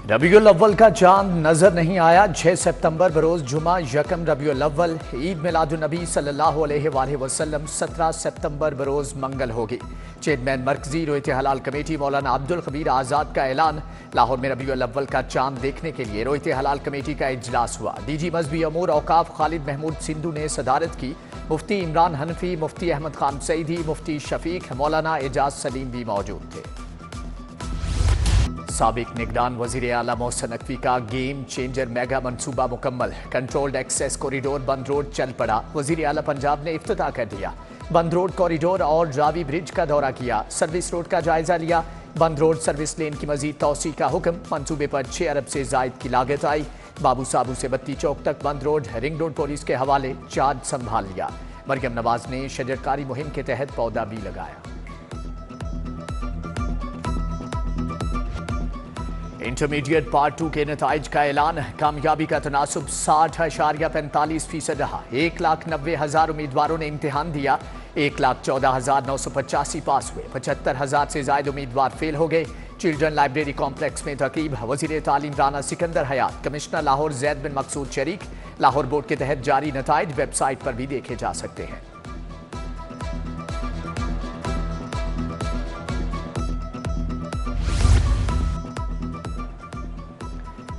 रबीउल अव्वल का चांद नजर नहीं आया। 6 सितंबर बरोज जुमा यकम रबीउल अव्वल ईद मिलादुन नबी सल्लल्लाहु अलैहि वसल्लम 17 सितंबर बरोज मंगल होगी। चेयरमैन मरकजी रोयत हलाल कमेटी मौलाना अब्दुल खबीर आज़ाद का ऐलान। लाहौर में रबीउल अव्वल का चांद देखने के लिए रोयत हलाल कमेटी का इजलास हुआ। डीजी मजहबी अमूर औकाफ खालिद महमूद सिंधु ने सदारत की। मुफ्ती इमरान हनफी, मुफ्ती अहमद खान सईदी, मुफ्ती शफीक, मौलाना एजाज सलीम भी मौजूद थे। साबिक निगरान वजीर आला मोहसिन नकवी का गेम चेंजर मेगा मनसूबा मुकम्मल। कंट्रोल्ड एक्सेस कॉरिडोर बंद रोड चल पड़ा। वजीर आला पंजाब ने इफ्तिताह कर दिया। बंद रोड कॉरिडोर और रावी ब्रिज का दौरा किया। सर्विस रोड का जायजा लिया। बंद रोड सर्विस लेन की मजीद तौसी का हुक्म। मनसूबे पर 6 अरब से जायद की लागत आई। बाबू साबू से बत्ती चौक तक बंद रोड रिंग रोड पुलिस के हवाले चार्ज संभाल लिया। मरियम नवाज ने शजरकारी मुहिम के तहत पौधा भी लगाया। इंटरमीडिएट पार्ट 2 के नताइज का ऐलान। कामयाबी का तनासुब 60.45% रहा। 1,90,000 उम्मीदवारों ने इम्तिहान दिया। 1,14,985 पास हुए। 75,000 से ज्यादा उम्मीदवार फेल हो गए। चिल्ड्रन लाइब्रेरी कॉम्प्लेक्स में तकरीब। वजीर तालीम राना सिकंदर हयात, कमिश्नर लाहौर जैद बिन मकसूद शरीक। लाहौर बोर्ड के तहत जारी नताइज वेबसाइट पर भी देखे जा सकते हैं।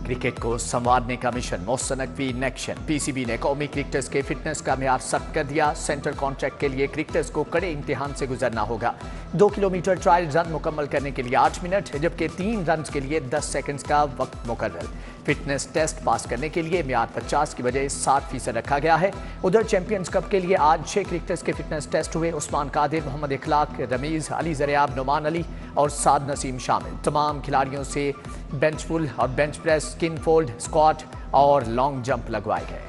क्रिकेट को संवारने का mission Mohsin Naqvi in action. PCB ने कौमी क्रिकेटर्स के फिटनेस का मेयार सख्त कर दिया। सेंट्रल कॉन्ट्रैक्ट के लिए क्रिकेटर्स को कड़े इम्तिहान से गुजरना होगा। 2 किलोमीटर ट्रायल रन मुकम्मल करने के लिए 8 मिनट, जबकि 3 रन के लिए 10 सेकंड्स का वक्त मुकर्रर। फिटनेस टेस्ट पास करने के लिए मेयार 50 की बजाय 60% रखा गया है। उधर चैंपियंस कप के लिए आज 6 क्रिकेटर्स के फिटनेस टेस्ट हुए। उस्मान कादिर, मोहम्मद इखलाक, रमीज, अली जरियाब, नुमान अली और साद नसीम शामिल। तमाम खिलाड़ियों से बेंच पुल और bench press, skin fold, squat और लॉन्ग जंप लगवाए गए।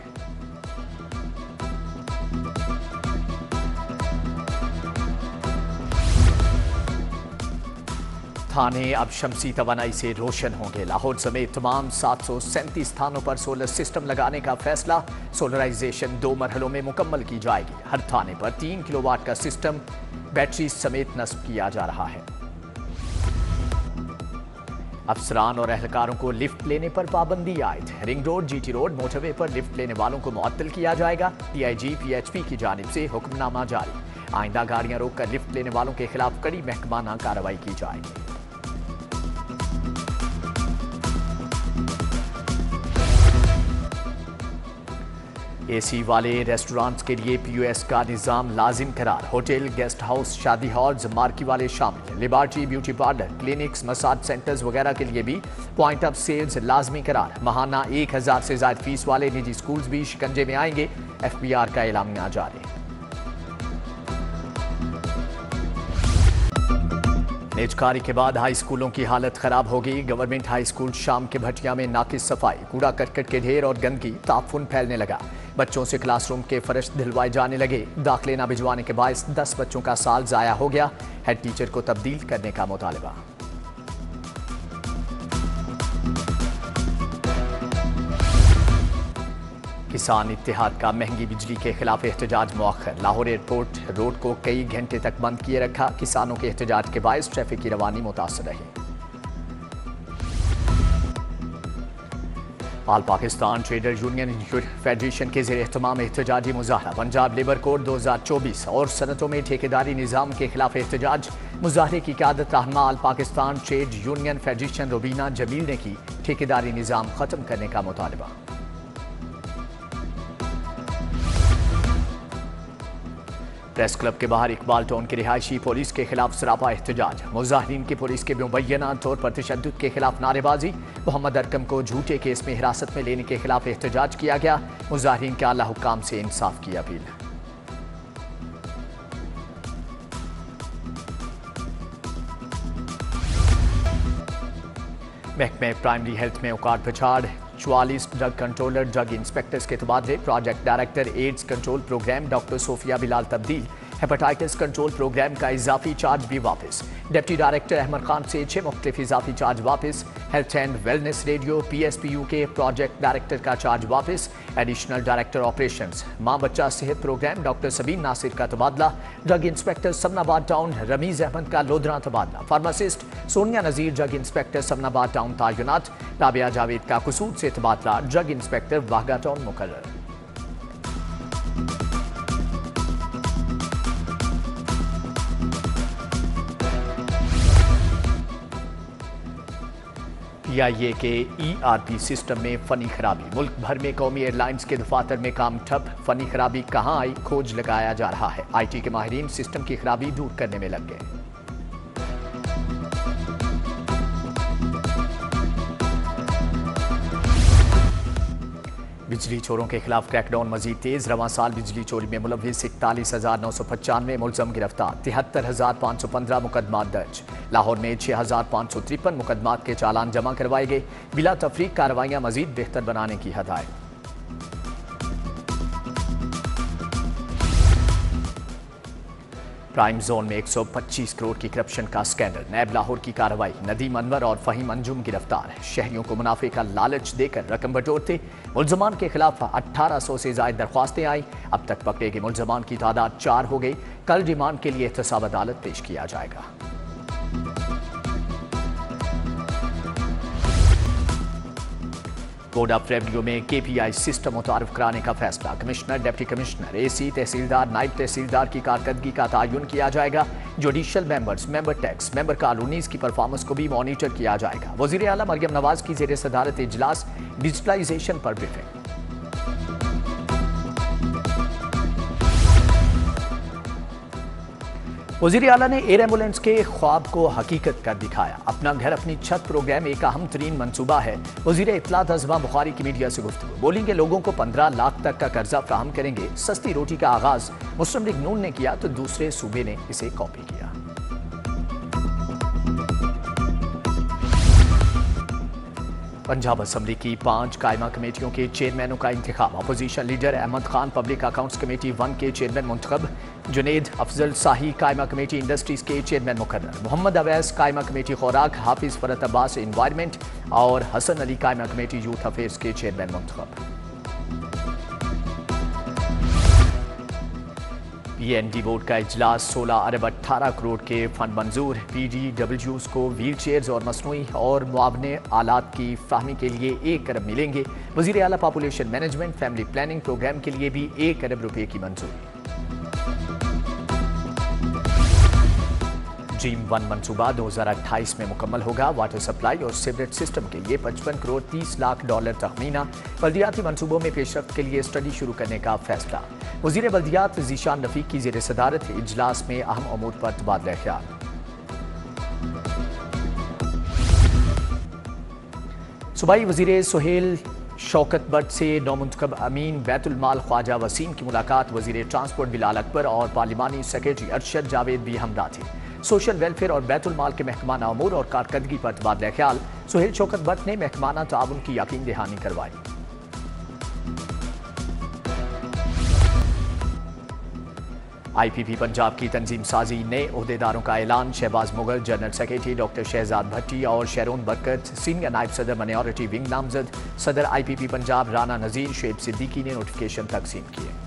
थाने अब शमसी तवानाई से रोशन होंगे। लाहौर समेत तमाम 737 स्थानों पर सोलर सिस्टम लगाने का फैसला। सोलराइजेशन 2 मरहलों में मुकम्मल की जाएगी। हर थाने पर 3 किलोवाट का सिस्टम बैटरी समेत नस्ब किया जा रहा है। अफसरान और एहलकारों को लिफ्ट लेने पर पाबंदी आयद। Ring road, GT road, motorway पर लिफ्ट लेने वालों को मुअत्तल किया जाएगा। डीआईजी पीएचपी की जानिब से हुक्मनामा जारी। आइंदा गाड़ियां रोककर लिफ्ट लेने वालों के खिलाफ कड़ी महकमाना कार्रवाई की जाएगी। एसी वाले रेस्टोरेंट्स के लिए पीओएस का निजाम लाजिम करार। होटल, गेस्ट हाउस, शादी हॉल्स, मार्की वाले शामिल। Liberty, beauty parlour, clinics, massage centres वगैरह के लिए भी पॉइंट ऑफ सेल्स लाजमी करार। माहाना 1,000 से ज्यादा फीस वाले निजी स्कूल्स भी शिकंजे में आएंगे। एफबीआर का एलामिया जारी। निजकारी के बाद हाई स्कूलों की हालत खराब होगी। गवर्नमेंट हाई स्कूल शाम के भटिया में नाकिस सफाई, कूड़ा करकट के ढेर और गंदगी, ताफुन फैलने लगा। बच्चों से क्लासरूम के फर्श धुलवाए जाने लगे। दाखिले न भिजवाने के बायस 10 बच्चों का साल जाया हो गया। हेड टीचर को तब्दील करने का मुतालबा। किसान इत्तेहाद का महंगी बिजली के खिलाफ एहतजाज मौखर। लाहौर एयरपोर्ट रोड को कई घंटे तक बंद किए रखा। किसानों के एहतजाज के बायस ट्रैफिक की रवानी मुतासर रही। आल पाकिस्तान ट्रेडर यूनियन फेडरेशन के ज़ेर एहतमाम एहतजाजी मुजाहरा। पंजाब लेबर कोड 2024 और सनतों में ठेकेदारी निज़ाम के खिलाफ एहतजाज। मुजाहरे की क़यादत रहनुमा All Pakistan trade union federation Rubina Jamil ने की। ठेकेदारी निज़ाम ख़त्म करने का मुतालबा। प्रेस क्लब के बाहर इकबाल टाउन के रिहायशी पुलिस के खिलाफ सरापा एहतजाज। मुजाहिरीन की पुलिस के मुबैना तौर पर तशद्दुद के खिलाफ नारेबाजी। मोहम्मद अरकम को झूठे केस में हिरासत में लेने के खिलाफ एहतजाज किया गया। मुजाहिरीन के आला हुक्काम से इंसाफ की अपील। महकमे प्राइमरी हेल्थ में उकाड़ पछाड़। 44 ड्रग कंट्रोलर, ड्रग इंस्पेक्टर्स के तबादले। Project director AIDS control programme doctor Sofia Bilal तब्दील। हेपेटाइटिस कंट्रोल प्रोग्राम का इजाफी चार्ज भी वापस। डिप्टी डायरेक्टर अहमद खान से 6 मुख्तलिफ इजाफी चार्ज वापस। Health and wellness radio PSPU के प्रोजेक्ट डायरेक्टर का चार्ज वापस। एडिशनल डायरेक्टर ऑपरेशंस माँ बच्चा सेहत प्रोग्राम डॉक्टर सबीन नासिर का तबादला। Drug inspector Samanabad town Rameez Ahmed का लोधरा तबादला। Pharmacist Sonia Nazir drug inspector Samanabad town तैनात। राबिया जावेद का कसूर से तबादला। ड्रग इंस्पेक्टर वाघा टाउन मुकर्रर। PIA के ERP सिस्टम में फनी खराबी। मुल्क भर में कौमी एयरलाइंस के दफातर में काम ठप। फनी खराबी कहां आई, खोज लगाया जा रहा है। IT के माहिरीन सिस्टम की खराबी दूर करने में लग गए। बिजली चोरों के खिलाफ क्रैकडाउन मजीद तेज। रवां साल बिजली चोरी में मुलविस 41,995 मुलजम गिरफ्तार। 73,515 मुकदमा दर्ज। लाहौर में 6,553 मुकदमात के चालान जमा करवाए गए। बिला तफरीक कार्रवाइयां मजीद बेहतर बनाने की हदायत। प्राइम जोन में 125 करोड़ की करप्शन का स्कैंडल। नैब लाहौर की कार्रवाई। नदीम अनवर और फहीम अंजुम गिरफ्तार। शहरियों को मुनाफे का लालच देकर रकम बटोरते। मुलजमान के खिलाफ 1800 से ज्यादा दरख्वास्तें आई। अब तक पकड़े गए मुलजमान की तादाद 4 हो गई। कल रिमांड के लिए एहतसाब अदालत पेश किया जाएगा। बोर्ड ऑफ रेवेन्यू में KPI सिस्टम मुतारिफ कराने का फैसला। कमिश्नर, डिप्टी कमिश्नर, AC, तहसीलदार, नायब तहसीलदार की कारकर्दगी का तयन किया जाएगा। Judicial members, member tax, member colonies की परफॉर्मेंस को भी मॉनिटर किया जाएगा। वजीर आला मरियम नवाज की जेर सदारत इजलास। डिजिटलाइजेशन पर ब्रीफिंग। वज़ीर आला ने एयर एम्बुलेंस के ख्वाब को हकीकत कर दिखाया। अपना घर अपनी छत प्रोग्राम एक अहम तरीन मनसूबा है। वज़ीर इत्तलात अज़मा बुखारी की मीडिया से गुफ्तगू। बोलेंगे लोगों को 15 लाख तक का कर्जा फ्राहम करेंगे। सस्ती रोटी का आगाज मुस्लिम लीग नून ने किया तो दूसरे सूबे ने इसे कॉपी किया। पंजाब असम्बली की 5 कायमा कमेटियों के चेयरमैनों का इंतखाब। Opposition leader Ahmed Khan public accounts committee 1 के चेयरमैन मुंतखब। जुनेद अफजल शाही कायमा कमेटी इंडस्ट्रीज के चेयरमैन मुकर्रर। मोहम्मद अवैस कायमा कमेटी खुराक। हाफिज फरत अब्बास इन्वायरमेंट और हसन अली कायमा कमेटी यूथ अफेयर्स के चेयरमैन मुंतखब। PND बोर्ड का इजलास। 16 अरब 18 करोड़ के फंड मंजूर। PDWs को व्हील चेयर्स और मसनूई और मुआवने आलात की फ्राहमी के लिए 1 अरब मिलेंगे। वज़ीर आला population management family planning programme के लिए भी 1 अरब रुपए की मंजूरी। ड्रीम 1 मंसूबा 2028 में मुकम्मल होगा। वाटर सप्लाई और सीवरेज सिस्टम के लिए 55 करोड़ 30 लाख डॉलर तखमीना। बल्दियाती मंसूबों में पेशरफ्त के लिए स्टडी शुरू करने का फैसला। वज़ीर बल्दियात ज़ीशान रफ़ीक की ज़ेर सदारत इजलास में अहम अमूर पर तबादला ख्याल। सूबाई वज़ीर सुहेल शौकत बट से नौमुंतखब अमीन बैतुल माल ख्वाजा वसीम की मुलाकात। वज़ीर ट्रांसपोर्ट बिलाल अकबर और पार्लिमानी सेक्रेटरी अरशद जावेद भी हमरा थे। सोशल वेलफेयर और बैतुल माल के महकमाना अमूर और कारकर्दगी पर तबादला ख्याल। सुहेल शौकत बट ने महकमाना ताउन की यकीन दहानी करवाई। IPP पंजाब की तंजीम साजी। नए ओहदेदारों का ऐलान। Shahbaz Mughal general secretary, doctor Shahzad Bhatti और शेरोन बरकत सीनियर नायब सदर माइनॉरिटी विंग नामजद। सदर IPP पंजाब राना नजीर शेब सिद्दीकी ने नोटिफिकेशन तकसीम किए।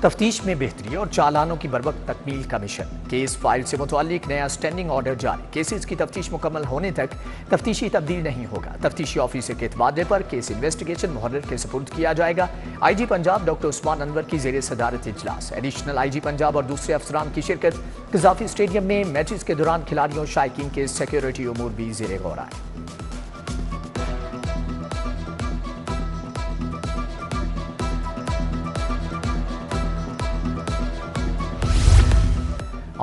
तफ्तीश में बेहतरी और चालानों की बरवक्त तकमील का मिशन। केस फाइल से मुताल्लिक नया स्टैंडिंग ऑर्डर जारी। केसेस की तफ्तीश मुकम्मल होने तक तफ्तीशी तब्दील नहीं होगा। तफ्तीशी ऑफिसर के तबादले पर केस इन्वेस्टिगेशन मुहर्रिर के सुपुर्द किया जाएगा। IG पंजाब डॉक्टर उस्मान अनवर की जेर सदारत इजलास। एडिशनल IG पंजाब और दूसरे अफसरान की शिरकत। कज़ाफी स्टेडियम में मैचेस के दौरान खिलाड़ियों शायकीन के सिक्योरिटी उमूर भी जेर गौर आए।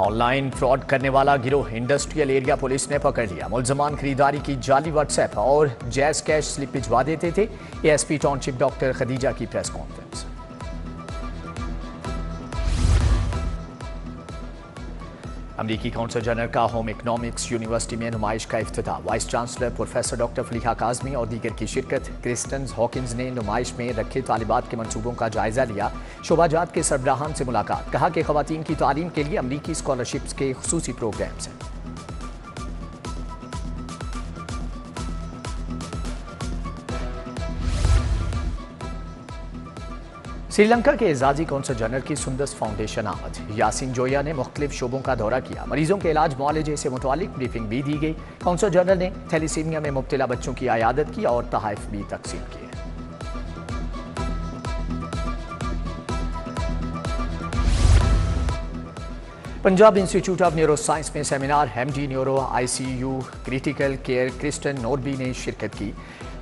ऑनलाइन फ्रॉड करने वाला गिरोह इंडस्ट्रियल एरिया पुलिस ने पकड़ लिया। मुलजमान खरीदारी की जाली व्हाट्सएप और जैज कैश स्लिप भिजवा देते थे। ASP टाउनशिप डॉक्टर खदीजा की प्रेस कॉन्फ्रेंस। अमरीकी कौंसल जनरल का होम इकनॉमिक्स यूनिवर्सिटी में नुमाइश का इफ्तिताह। Vice chancellor professor doctor Faliha Kazmi और दीगर की शिरकत। क्रिस्टन हॉकिंस ने नुमाइश में रखे तालिबात के मंसूबों का जायजा लिया। शोबाजात के सरबराहान से मुलाकात। कहा कि खवातीन की तालीम के लिए अमरीकी स्कॉलरशिप्स के खुसूसी प्रोग्राम्स हैं। श्रीलंका के एजाजी कौंसल जनरल की सुंदस फाउंडेशन आमद। यासीन जोया ने मुख्तलिफ शोबों का दौरा किया। मरीजों के इलाज मुआलजे से मुतालिक ब्रीफिंग भी दी गई। कौंसल जनरल ने थैलीसीमिया में मुब्तला बच्चों की आयादत की और तहाइफ भी तकसीम किए। Punjab institute of neuro science में seminar. MD neuro ICU critical care Kristen Norby ने शिरकत की।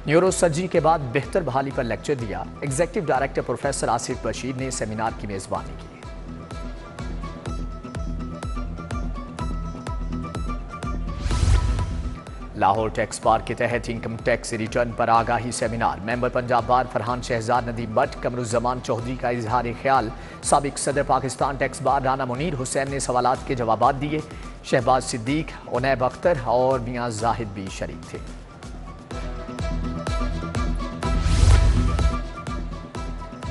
न्यूरो सर्जरी के बाद बेहतर बहाली पर लेक्चर दिया। Executive director professor Asif Bashir ने सेमिनार की मेजबानी की। लाहौर टैक्स बार के तहत इनकम टैक्स रिटर्न पर आगाही seminar. Member Punjab bar Farhan Shahzad Nadeem Butt Qamaruzzaman Chaudhry का इजहार ख्याल। साबिक सदर पाकिस्तान टैक्स बार राना मुनीर हुसैन ने सवालात के जवाबात दिए। शहबाज सिद्दीक, उनैब अख्तर और मियां जाहिद भी शरीक थे।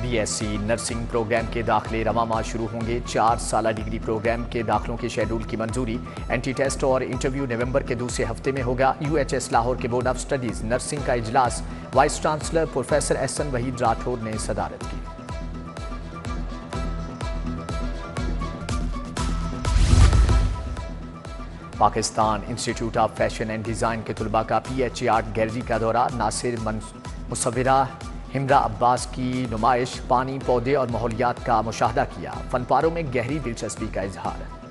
बीएससी नर्सिंग प्रोग्राम के दाखिले रवां माह शुरू होंगे। 4 साला डिग्री प्रोग्राम के दाखिलों के शेड्यूल की मंजूरी। एंटी टेस्ट और इंटरव्यू नवंबर के दूसरे हफ्ते में होगा। यूएचएस लाहौर के बोर्ड ऑफ स्टडीज नर्सिंग का इजलास vice chancellor professor Ehsan Waheed Rathore ने सदारत की। Pakistan Institute of Fashion and Design के तलबा का पीएचए आर्ट गैलरी का दौरा। नासिर मुसव्विरा हिमरा अब्बास की नुमाइश। पानी, पौधे और माहौलियात का मुशाहदा किया। फनपारों में गहरी दिलचस्पी का इजहार।